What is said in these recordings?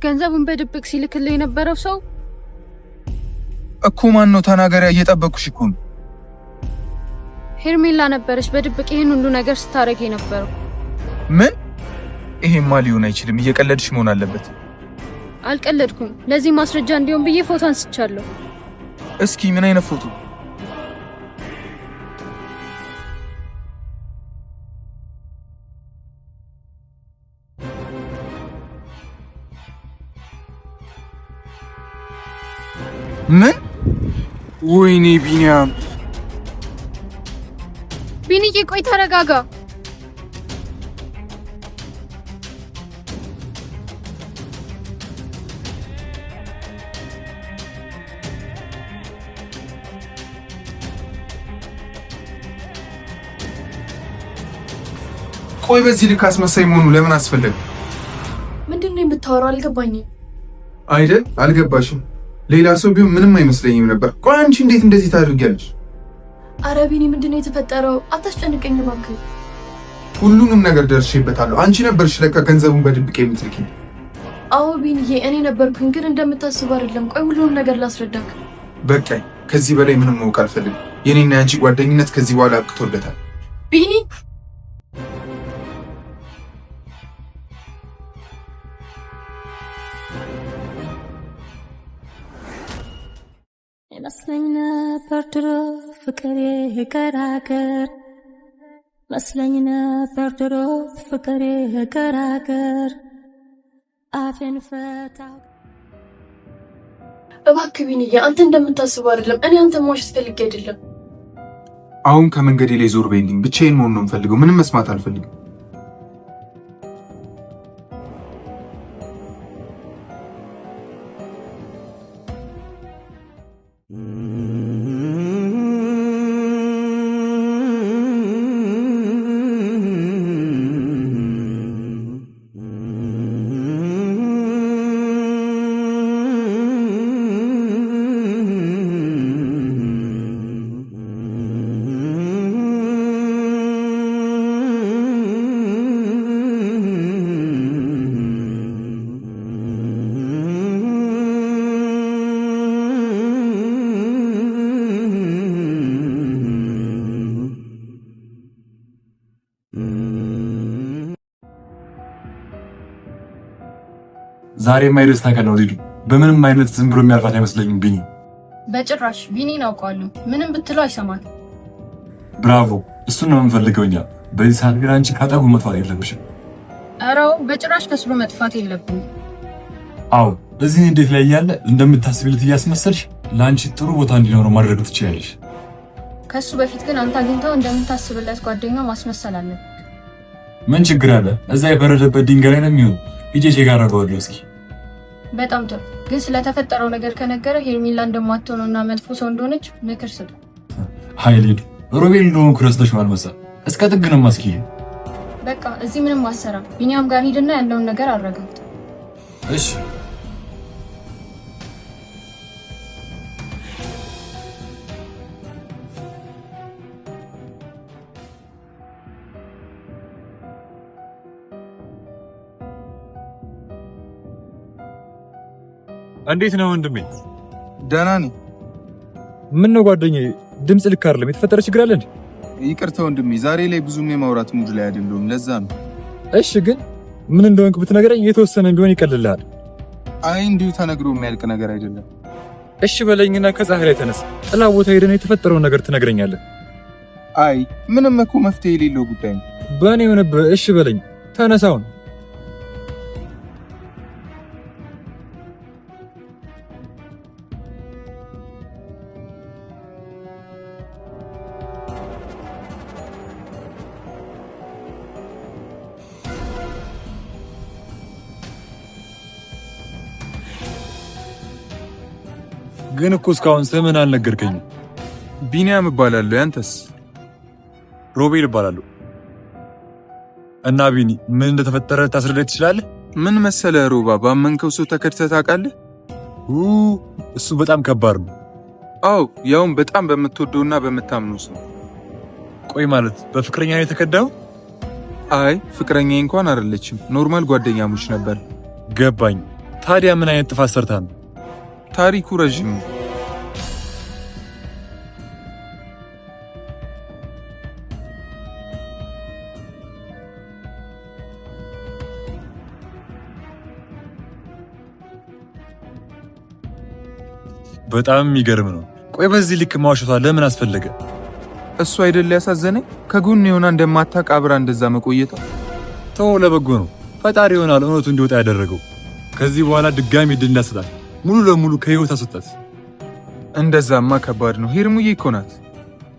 ገንዘቡን በድብቅ ሲልክልኝ የነበረው ሰው እኮ ማን ነው? ተናገሪያ፣ እየጠበኩሽ እኮ ነው። ሄርሜላ ነበረች በድብቅ ይሄን ሁሉ ነገር ስታረግ የነበረው። ምን? ይሄማ ሊሆን አይችልም። እየቀለድሽ መሆን አለበት። አልቀለድኩም። ለዚህ ማስረጃ እንዲሆን ብዬ ፎቶ አንስቻለሁ። እስኪ ምን አይነት ፎቶ? ምን? ወይኔ ቢኒያም! ቢኒዬ ቆይ ተረጋጋ። ቆይ በዚህ ልክ አስመሳይ መሆኑ ለምን አስፈለገ? ምንድነው የምታወራው? አልገባኝም። አይደል? አልገባሽም? ሌላ ሰው ቢሆን ምንም አይመስለኝም ነበር። ቆይ አንቺ እንዴት እንደዚህ ታደርጊያለሽ? አረ ቢኒ ምንድነው የተፈጠረው? አታስጨንቀኝ እባክህ። ሁሉንም ነገር ደርሼበታለሁ። አንቺ ነበርሽ ለካ ገንዘቡን በድብቅ የምትልኪኝ። አዎ ቢኒዬ እኔ ነበርኩኝ፣ ግን እንደምታስበው አይደለም። ቆይ ሁሉንም ነገር ላስረዳክ። በቃኝ። ከዚህ በላይ ምንም ማወቅ አልፈልግም። የኔና ያንቺ ጓደኝነት ከዚህ በኋላ አብቅቶለታል። ቢኒ መስለኝ ነበር ድሮ ፍቅሬ ገራገር፣ መስለኝ ነበር ድሮ ፍቅሬ ገራገር። አፌን ፈታው። እባክህ ቢኒዬ አንተ እንደምታስበው አይደለም። እኔ አንተ ማሽ ስትልክ አይደለም። አሁን ከመንገዴ ላይ ዞር በይልኝ። ብቻዬን መሆን ነው የምፈልገው። ምንም መስማት አልፈልግም። ዛሬ ማይደስታ ቀን ነው ሊዱ። በምንም አይነት ዝም ብሎ የሚያልፋት አይመስለኝም ቢኒ። በጭራሽ ቢኒን አውቀዋለሁ። ምንም ብትለው አይሰማል። ብራቮ፣ እሱን ነው የምንፈልገው እኛ። በዚህ ሰዓት ግን አንቺ ካጠጉ መጥፋት የለብሽም። አራው በጭራሽ ከስሎ መጥፋት የለብም። አዎ፣ እዚህ እንዴት ላይ ያለ እንደምታስብልት እያስመሰልሽ ለአንቺ ጥሩ ቦታ እንዲኖረው ማድረግ ትችያለሽ። ከሱ በፊት ግን አንተ አግኝተው እንደምታስብለት ጓደኛው ማስመሰል አለብህ። ምን ችግር አለ? እዛ የበረደበት ድንጋይ ላይ ነው የሚሆነው። ሂጂ ጋር አደረገው እስኪ። በጣም ጥሩ። ግን ስለተፈጠረው ነገር ከነገረ ሄርሜላ እንደማትሆነውና መጥፎ ሰው እንደሆነች ምክር ስጡ። ሃይ ሊዱ፣ ሮቤል ነው ክረስተሽ ማልመሳ እስከ ጥግ ነው ማስኪ። በቃ እዚህ ምንም አሰራ። ቢኒያም ጋር ሂድና ያለውን ነገር አረጋግጥ። እሺ። እንዴት ነው ወንድሜ? ደህና ነኝ። ምን ነው ጓደኛዬ፣ ድምጽ ልክ አይደለም። የተፈጠረ ችግር አለ እንዴ? ይቅርታ ወንድሜ፣ ዛሬ ላይ ብዙም የማውራት ሙድ ላይ አይደለሁም፣ ለዛ ነው። እሺ፣ ግን ምን እንደሆንክ ብትነግረኝ የተወሰነ ቢሆን ይቀልልሃል። አይ እንዲሁ ተነግሮ የሚያልቅ ነገር አይደለም። እሺ በለኝና ከፀሐይ ላይ ተነስ። ጥላ ቦታ ሄደን የተፈጠረውን ነገር ትነግረኛለህ። አይ ምንም እኮ መፍትሄ የሌለው ጉዳይ ነው። በእኔ ሆነብህ። እሺ በለኝ፣ ተነሳውን። ግን እኮ እስካሁን ስምን አልነገርከኝም። ቢኒያም እባላለሁ። ያንተስ? ሮቤል እባላለሁ። እና ቢኒ ምን እንደተፈጠረ ታስረዳኝ ትችላለህ? ምን መሰለህ ሮባ፣ ባመንከው ሰው ተከድተህ ታውቃለህ? እሱ በጣም ከባድ ነው። አዎ፣ ያውም በጣም በምትወደውና በምታምነው ሰው። ቆይ ማለት በፍቅረኛ ነው የተከዳው? አይ ፍቅረኛ እንኳን አይደለችም፣ ኖርማል ጓደኛሞች ነበር። ገባኝ። ታዲያ ምን አይነት ጥፋት ሰርታ ነው? ታሪኩ ረጅም ነው። በጣም የሚገርም ነው። ቆይ በዚህ ልክ ማዋሸቷ ለምን አስፈለገ? እሱ አይደል ያሳዘነኝ? ከጎን የሆነ እንደማታውቅ አብራ እንደዛ መቆየቷ። ተው፣ ለበጎ ነው። ፈጣሪ ይሆናል እውነቱ እንዲወጣ ያደረገው። ከዚህ በኋላ ድጋሚ ድል እንዳሰጣት ሙሉ ለሙሉ ከህይወት አስወጣት። እንደዛማ ከባድ ነው። ሄርሙዬ እኮ ናት።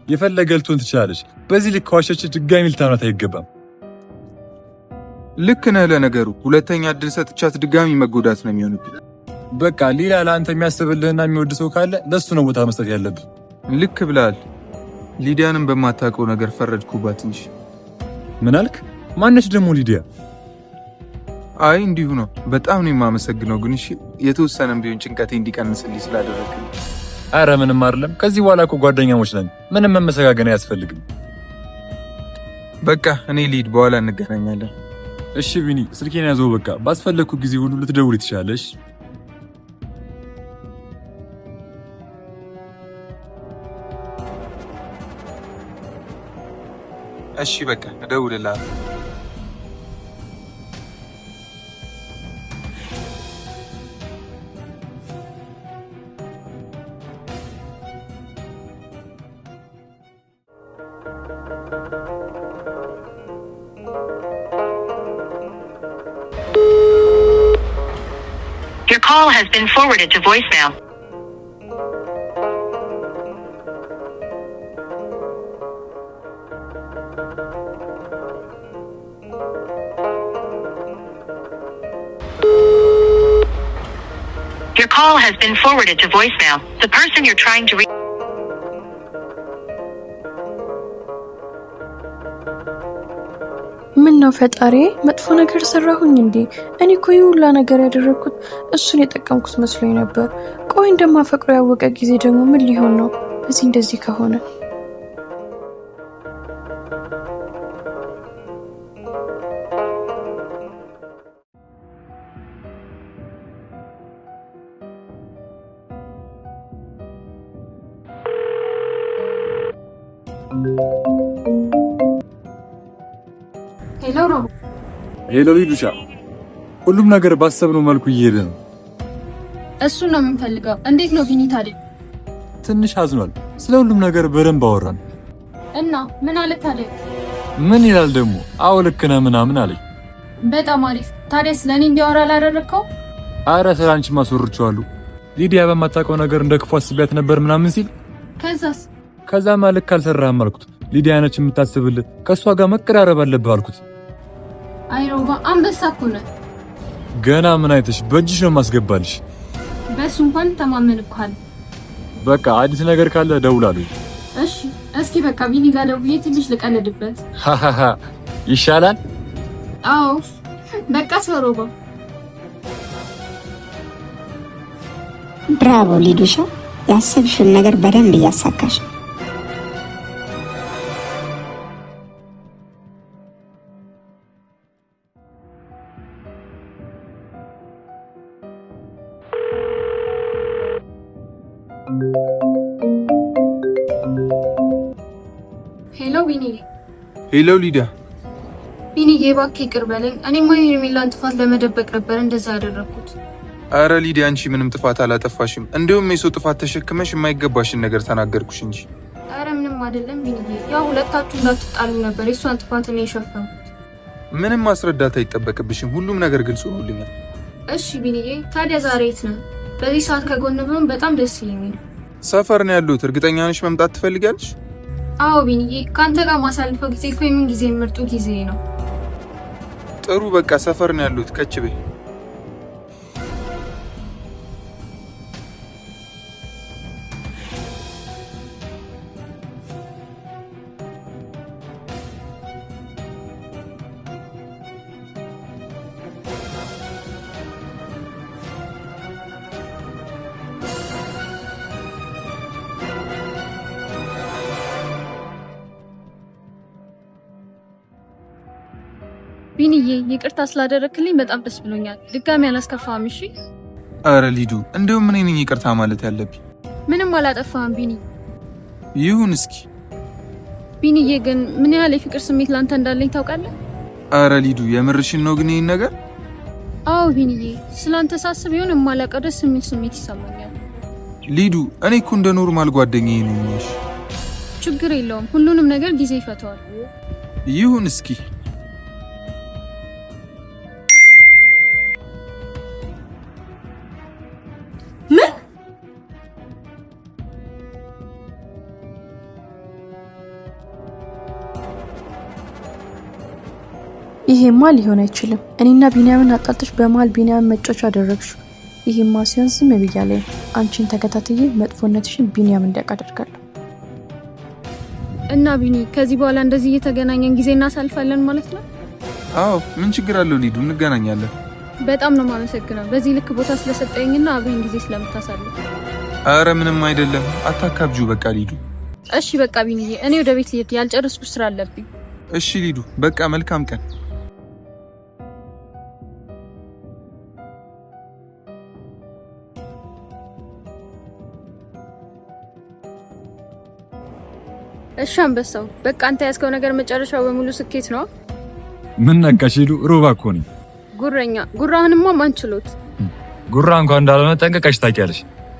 የፈለገ ልትሆን ትችላለች። በዚህ ልክ ከዋሸች ድጋሚ ልታምናት አይገባም። ልክ ነህ። ለነገሩ ሁለተኛ እድል ሰጥቻት ድጋሚ መጎዳት ነው የሚሆንብኝ። በቃ ሌላ ለአንተ የሚያስብልህና የሚወድ ሰው ካለ ለሱ ነው ቦታ መስጠት ያለብህ። ልክ ብለሃል። ሊዲያንም በማታውቀው ነገር ፈረድኩባት እንጂ። ምን አልክ? ማነች ደግሞ ሊዲያ? አይ እንዲሁ ነው። በጣም ነው የማመሰግነው። ግን እሺ የተወሰነም ቢሆን ጭንቀቴ እንዲቀንስልኝ ስላደረግልኝ። አረ ምንም አይደለም። ከዚህ በኋላ እኮ ጓደኛሞች ነን። ምንም መመሰጋገን አያስፈልግም። በቃ እኔ ልሂድ፣ በኋላ እንገናኛለን። እሺ ቢኒ፣ ስልኬን ያዘው። በቃ ባስፈለግኩ ጊዜ ሁሉ ልትደውል ትችላለሽ። እሺ በቃ እደውልልሃለሁ። Your call has been forwarded to voicemail. Your call has been forwarded to voicemail. The person you're trying to reach. ምን ነው ፈጣሪ፣ መጥፎ ነገር ሰራሁኝ እንዴ? እኔ እኮ ሁላ ነገር ያደረኩት እሱን የጠቀምኩት መስሎኝ ነበር። ቆይ እንደማፈቅረው ያወቀ ጊዜ ደግሞ ምን ሊሆን ነው? በዚህ እንደዚህ ከሆነ ሄሎ ሊዱሻ፣ ሁሉም ነገር ባሰብነው መልኩ እየሄደ ነው። እሱን ነው የምንፈልገው። እንዴት ነው ቢኒ? ታዲያ ትንሽ አዝኗል። ስለ ሁሉም ነገር በደንብ አወራን እና ምን አለ ታዲያ? ምን ይላል ደግሞ? አዎ ልክ ነህ ምናምን አለኝ። በጣም አሪፍ። ታዲያ ስለኔ እንዲያወራ አላደረከው? አረ ስለ አንቺ ማስወርቻለሁ። ሊዲያ በማታውቀው ነገር እንደ ክፉ አስቢያት ነበር ምናምን ሲል፣ ከዛማ ልክ አልሰራህም አልኩት። ሊዲያ ነች የምታስብልህ፣ ከእሷ ጋር መቀራረብ አለብህ አልኩት። አይሮባ አንበሳ እኮ ነህ። ገና ምን አይተሽ? በእጅሽ ነው ማስገባልሽ። በሱ እንኳን ተማመንኳል። በቃ አዲስ ነገር ካለ ደውላለሁ። እሺ እስኪ በቃ ቢኒ ጋር ደውዬ ትንሽ ልቀልድበት ይሻላል። አዎ በቃ ሰሮባ። ብራቮ ሊዱሻ፣ ያሰብሽውን ነገር በደንብ እያሳካሽ። ሄሎ ቢኒ። ሄሎ ሊዲያ። ቢኒ እባክህ ይቅር በለኝ። እኔማ ሄርሜላን ጥፋት ለመደበቅ ነበር እንደዛ ያደረኩት። አረ ሊዲያ፣ አንቺ ምንም ጥፋት አላጠፋሽም። እንዲሁም የሰው ጥፋት ተሸክመሽ የማይገባሽን ነገር ተናገርኩሽ እንጂ። አረ ምንም አይደለም ቢኒ። ያው ሁለታችሁ እንዳትጣሉ ነበር የሷን ጥፋት እኔ የሸፈንኩት። ምንም ማስረዳት አይጠበቅብሽም። ሁሉም ነገር ግልጽ ሆኖልኛል። እሺ ቢኒዬ፣ ታዲያ ዛሬ የት ነው? በዚህ ሰዓት ከጎን ብሆን በጣም ደስ ይለኛል። ሰፈር ነው ያለሁት። እርግጠኛ ነሽ መምጣት ትፈልጊያለሽ? አዎ ቢኒዬ፣ ካንተ ጋር ማሳልፈው ጊዜ እኮ የምን ጊዜ ምርጡ ጊዜ ነው። ጥሩ በቃ ሰፈር ነው ያለሁት። ከች በይ። ቢኒዬ ይቅርታ ስላደረክልኝ በጣም ደስ ብሎኛል። ድጋሚ አላስከፋም። እሺ። አረ ሊዱ እንደውም ምን ነኝ ይቅርታ ማለት ያለብኝ? ምንም አላጠፋህም ቢኒ። ይሁን እስኪ ቢኒዬ ግን ምን ያህል የፍቅር ስሜት ላንተ እንዳለኝ ታውቃለህ? አረ ሊዱ የምርሽን ነው ግን ይሄን ነገር? አዎ ቢኒዬ ስላንተ ሳስብ የሆነ የማላውቀው ደስ የሚል ስሜት ይሰማኛል። ሊዱ እኔ እኮ እንደ ኖርማል ጓደኛዬ ነኝ። ችግር የለውም ሁሉንም ነገር ጊዜ ይፈታዋል። ይሁን እስኪ ይሄማ ሊሆን አይችልም። እኔና ቢኒያምን አጣልተሽ በመሃል ቢኒያምን መጫወቻ አደረግሽው። ይሄማ ሲሆን ዝም ብያለሁ። አንቺን ተከታትዬ መጥፎነትሽን ቢኒያም እንዲያውቅ አደርጋለሁ። እና ቢኒ ከዚህ በኋላ እንደዚህ እየተገናኘን ጊዜ እናሳልፋለን ማለት ነው? አዎ ምን ችግር አለው ሊዱ፣ እንገናኛለን። በጣም ነው የማመሰግነው በዚህ ልክ ቦታ ስለሰጠኝና አብረን ጊዜ ስለምታሳልፍ። አረ ምንም አይደለም፣ አታካብጁ በቃ ሊዱ። እሺ በቃ ቢኒዬ እኔ ወደ ቤት ያልጨረስኩት ስራ አለብኝ። እሺ ሊዱ በቃ መልካም ቀን። እሺ አንበሳው በቃ አንተ ያስከው ነገር መጨረሻው በሙሉ ስኬት ነው። ምን ነካሽ ሊዱ? ሩባ እኮ ነኝ። ጉረኛ ጉራህንማ ማንችሎት። ጉራ እንኳን እንዳልሆነ ጠንቀቀሽ ታውቂያለሽ።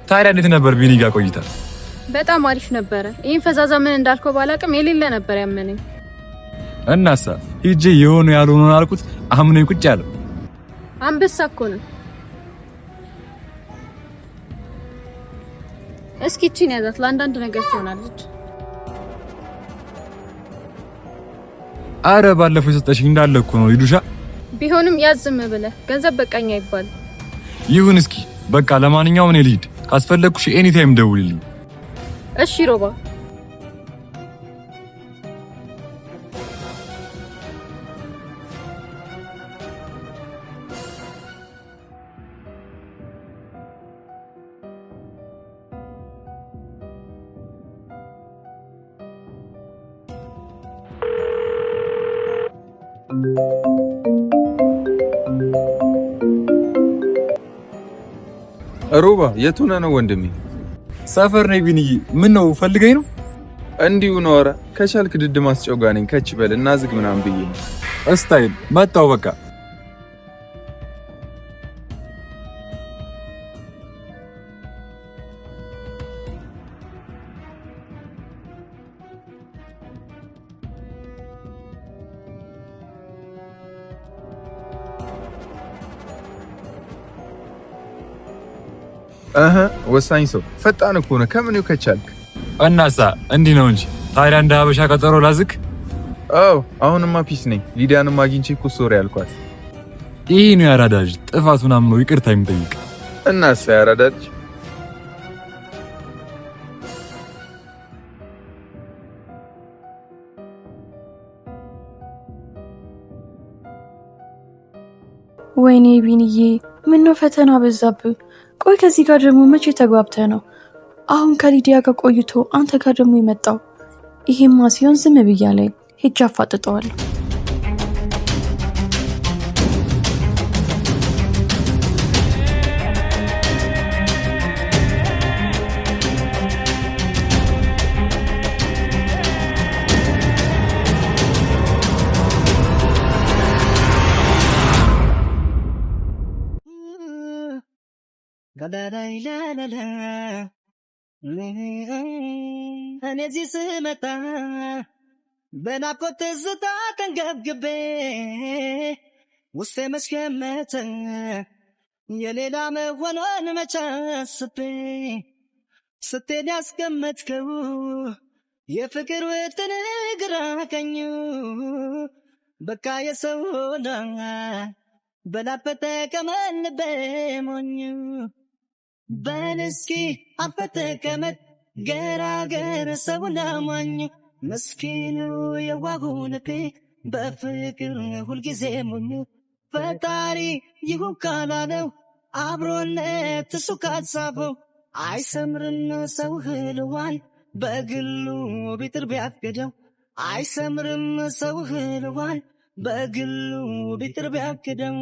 ታዲያ እንዴት ነበር ቢኒ ጋር ቆይታ? በጣም አሪፍ ነበረ። ይሄን ፈዛዛ ምን እንዳልከው ባላቅም የሌለ ነበር ያመነኝ። እናሳ ሂጄ የሆነ ያልሆነ አልኩት አምነኝ ቁጭ ያለ አንበሳ እኮ ነው። እስኪ እቺን ያዛት ለአንዳንድ ነገር ትሆናለች። አረ ባለፈው የሰጠሽኝ እንዳለ እኮ ነው ሊዱሻ። ቢሆንም ያዝም ብለህ ገንዘብ በቃኛ ይባል። ይሁን እስኪ በቃ ለማንኛውም እኔ ልሂድ። ካስፈለግኩሽ ኤኒ ታይም ደውልልኝ። እሺ ሮባ። ሮባ የት ሆነህ ነው ወንድሜ? ሰፈር ነኝ ቢኒዬ። ምን ነው ፈልገኝ ነው? እንዲሁ ነው። ኧረ ከቻልክ ድድ ማስጨው ጋር ነኝ። ከች በል እና ዝግ ምናምን ብዬ ነው። እስታይል መጣው በቃ። ወሳኝ ሰው ፈጣን እኮ ነው። ከምን ከቻልክ እናሳ እንዲህ ነው እንጂ ታዲያ እንደ ሀበሻ ቀጠሮ ላዝክ? አዎ አሁንማ ፒስ ነኝ። ሊዲያንም አግኝቼ እኮ ሶሪ አልኳት። ይሄ ነው ያራዳጅ ጥፋቱን አምኖ ይቅርታ የሚጠይቅ እናሳ ያራዳጅ። ወይኔ ቢኒዬ ምነው ፈተና በዛብህ። ቆይ ከዚህ ጋር ደግሞ መቼ ተግባብተህ ነው አሁን ከሊዲያ ጋር ቆይቶ አንተ ጋር ደግሞ የመጣው? ይሄማ ሲሆን ዝም ብያለሁ። ሄጄ አፋጥጠዋለሁ። እኔ እዚህ ስመጣ በናፍቆት ትዝታ ተንገብግቤ ውስጤ መስገመተ የሌላ መሆኗን መቼ አስቤ ስትሄድ ያስቀመጥከው የፍቅር ውጥን ግራ ቀኙ በቃ የሰው ሆና በላፈተ ቀመን በሞኙ በንስኪ አፈተ ቀመን ገራገር ሰውና ማኙ መስኪኑ የዋሁ ልቤ በፍቅር ሁልጊዜ ሞኙ ፈጣሪ ይሁን ካላለው አብሮነት እሱ ካጻፈው አይሰምርም ሰው ህልዋን በግሉ ቢጥር ቢያገደው አይሰምርም ሰው ህልዋን በግሉ ቢጥር ቢያክደሙ